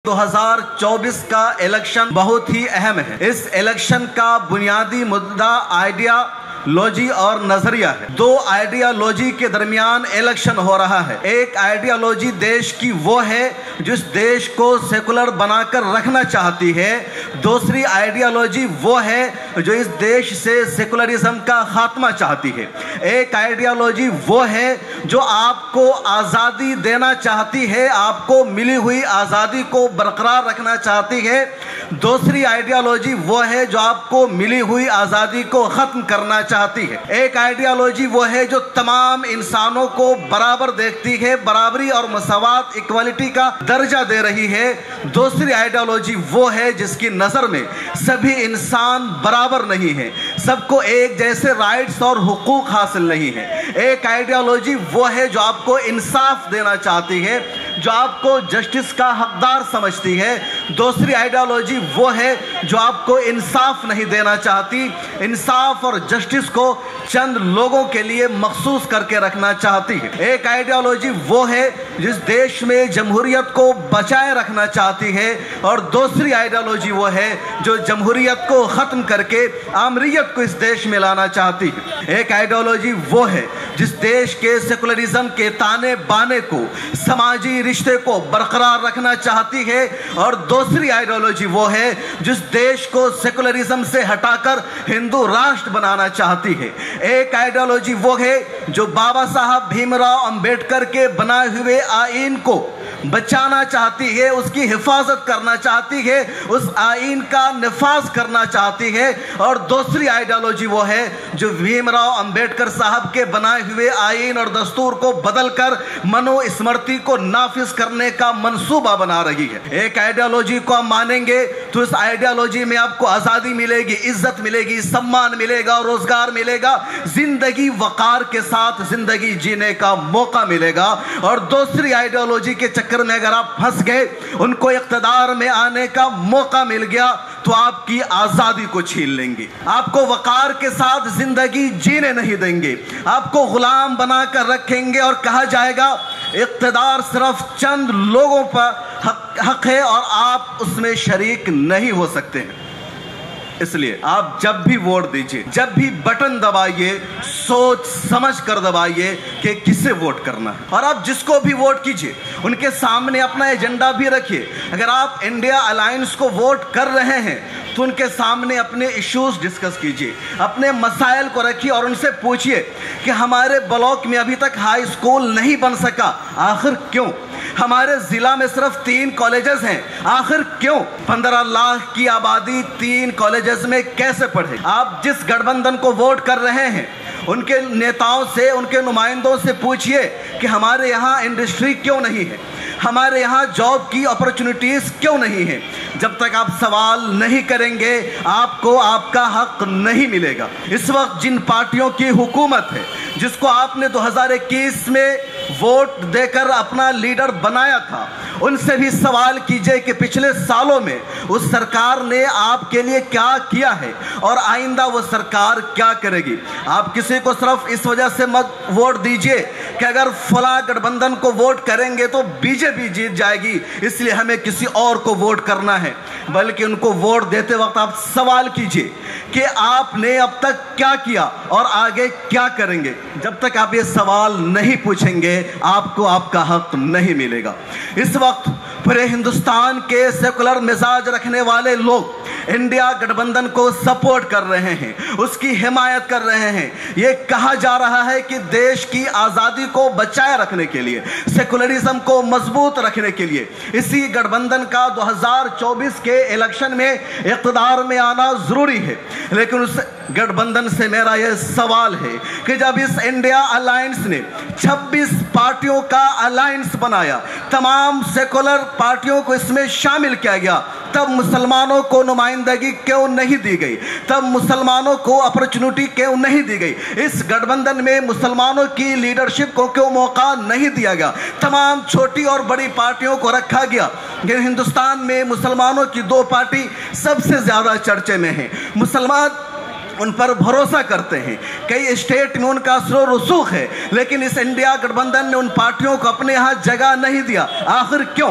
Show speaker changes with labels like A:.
A: 2024 کا الیکشن بہت ہی اہم ہے۔ اس الیکشن کا بنیادی مدعا آئیڈیالوجی اور نظریہ ہے۔ دو آئیڈیالوجی کے درمیان الیکشن ہو رہا ہے۔ ایک آئیڈیالوجی دیش کی وہ ہے جس دیش کو سیکولر بنا کر رکھنا چاہتی ہے، دوسری آئیڈیالوجی وہ ہے جو اس دیش سے سیکولرزم کا خاتمہ چاہتی ہے۔ ایک آئیڈیالوجی وہ ہے جو آپ کو آزادی دینا چاہتی ہے، آپ کو ملی ہوئی آزادی کو برقرار رکھنا چاہتی ہے، دوسری آئیڈیالوجی وہ ہے جو آپ کو ملی ہوئی آزادی کو ختم کرنا چاہتی ہے۔ ایک آئیڈیالوجی وہ ہے جو تمام انسانوں کو برابر دیکھتی ہے، برابری اور مساوات ایکوالٹی کا درجہ دے رہی ہے، دوسری آئیڈیالوجی وہ ہے جس کی نظر میں سبھی انسان برابر نہیں ہیں، سب کو ایک جیسے رائٹس اور حقوق حاصل نہیں ہیں۔ ایک آئیڈیالوجی وہ ہے جو آپ کو انصاف دینا چاہتی ہے، جو آپ کو جسٹس کا حقدار سمجھتی ہے، دوسری آئیڈیالوجی وہ ہے جو آپ کو انصاف نہیں دینا چاہتی، انصاف اور جسٹس کو چند لوگوں کے لیے مخصوص کر کے رکھنا چاہتی ہے۔ ایک آئیڈیالوجی وہ ہے جس دیش میں جمہوریت کو بچائے رکھنا چاہتی ہے، اور دوسری آئیڈیالوجی وہ ہے جو جمہوریت کو ختم کر کے آمریت کو اس دیش میں لانا چاہتی ہے۔ ایک آئیڈیالوجی وہ ہے جس دیش کے سیکولرزم کے تانے بانے کو، سماجی رشتے کو برقرار رکھنا چاہتی ہے، اور دوسری آئیڈیالوجی وہ ہے جس دیش کو سیکولرزم سے ہٹا کر ہندو راشٹر بنانا چاہتی ہے۔ ایک آئیڈیالوجی وہ ہے جو بابا صاحب بھیم راؤ امبیڈکر کے بنائے ہوئے آئین کو بچانا چاہتی ہے، اس کی حفاظت کرنا چاہتی ہے، اس آئین کا نفاذ کرنا چاہتی ہے، اور دوسری آئیڈیالوجی وہ ہے جو بھیم راؤ امبیڈکر صاحب کے بنائے ہوئے آئین اور دستور کو بدل کر منو اسمرتی کو نافذ کرنے کا منصوبہ بنا رہی ہے۔ ایک آئیڈیالوجی کو ہم مانیں گے تو اس آئیڈیالوجی میں آپ کو آزادی ملے گی، عزت ملے گی، سمان ملے گا، روزگار ملے گا، زندگی وقار کے ساتھ زندگی جینے کا موقع ملے گا، اور دوسری آئیڈیالوجی کے چکر میں اگر آپ پھنس گئے، ان کو اقتدار میں آنے کا موقع مل گیا تو آپ کی آزادی کو چھین لیں گے، آپ کو وقار کے ساتھ زندگی جینے نہیں دیں گے، آپ کو غلام بنا کر رکھیں گے، اور کہا جائے گا اقتدار صرف چند لوگوں پر حق ہے اور آپ اس میں شریک نہیں ہو سکتے ہیں۔ اس لیے آپ جب بھی ووٹ دیجئے، جب بھی بٹن دبائیے، سوچ سمجھ کر دبائیے کہ کسے ووٹ کرنا ہے، اور آپ جس کو بھی ووٹ کیجئے ان کے سامنے اپنا ایجنڈا بھی رکھیے۔ اگر آپ انڈیا الائنس کو ووٹ کر رہے ہیں تو ان کے سامنے اپنے ایشوز ڈسکس کیجئے، اپنے مسائل کو رکھیے، اور ان سے پوچھئے کہ ہمارے بلاک میں ابھی تک ہائی اسکول نہیں بن سکا، آخر کیوں؟ ہمارے ضلع میں صرف 3 کالجز ہیں، آخر کیوں؟ 15 لاکھ کی آبادی 3 کالجز میں کیسے پڑھے؟ آپ جس گٹھ بندھن کو ووٹ کر رہے ہیں ان کے نیتاؤں سے، ان کے نمائندوں سے پوچھئے کہ ہمارے یہاں انڈسٹری کیوں نہیں ہے، ہمارے یہاں جاب کی اپرچونٹیز کیوں نہیں ہیں؟ جب تک آپ سوال نہیں کریں گے آپ کو آپ کا حق نہیں ملے گا۔ اس وقت جن پارٹیوں کی حکومت ہے، جس کو آپ نے 2021 میں ووٹ دے کر اپنا لیڈر بنایا تھا، ان سے بھی سوال کیجئے کہ پچھلے سالوں میں اس سرکار نے آپ کے لیے کیا کیا ہے، اور آئندہ وہ سرکار کیا کرے گی۔ آپ کسی کو صرف اس وجہ سے مت ووٹ دیجئے کہ اگر فلاں گٹھ بندھن کو ووٹ کریں گے تو بی جے پی جیت جائے گی، اس لیے ہمیں کسی اور کو ووٹ کرنا ہے، بلکہ ان کو ووٹ دیتے وقت آپ سوال کیجئے کہ آپ نے اب تک کیا کیا اور آگے کیا کریں گے۔ جب تک آپ یہ سوال نہیں پوچھیں گے آپ کو آپ کا حق نہیں ملے گا۔ اس وقت پورے ہندوستان کے سیکولر مزاج رکھنے والے لوگ انڈیا گٹھ بندھن کو سپورٹ کر رہے ہیں، اس کی حمایت کر رہے ہیں۔ یہ کہا جا رہا ہے کہ دیش کی آزادی کو بچائے رکھنے کے لیے، سیکولرزم کو مضبوط رکھنے کے لیے اسی گٹھ بندھن کا 2024 کے الیکشن میں اقتدار میں آنا ضروری ہے۔ لیکن اس گٹھ بندھن سے میرا یہ سوال ہے کہ جب اس انڈیا الائنس نے 26 پارٹیوں کا الائنس بنایا، تمام سیکولر پارٹیوں کو اس میں شامل کیا گیا، تب مسلمانوں کو نمائندگی کیوں نہیں دی گئی؟ تب مسلمانوں کو اپرچونٹی کیوں نہیں دی گئی؟ اس گٹھ بندھن میں مسلمانوں کی لیڈرشپ کو کیوں موقع نہیں دیا گیا؟ تمام چھوٹی اور بڑی پارٹیوں کو رکھا گیا، لیکن ہندوستان میں مسلمانوں کی 2 پارٹی سب سے زیادہ چرچے میں ہیں، مسلمان ان پر بھروسہ کرتے ہیں، کئی اسٹیٹ میں ان کا اثر و رسوخ ہے، لیکن اس انڈیا گٹھ بندھن نے ان پارٹیوں کو اپنے ہاں جگہ نہیں دیا۔ آخر کیوں؟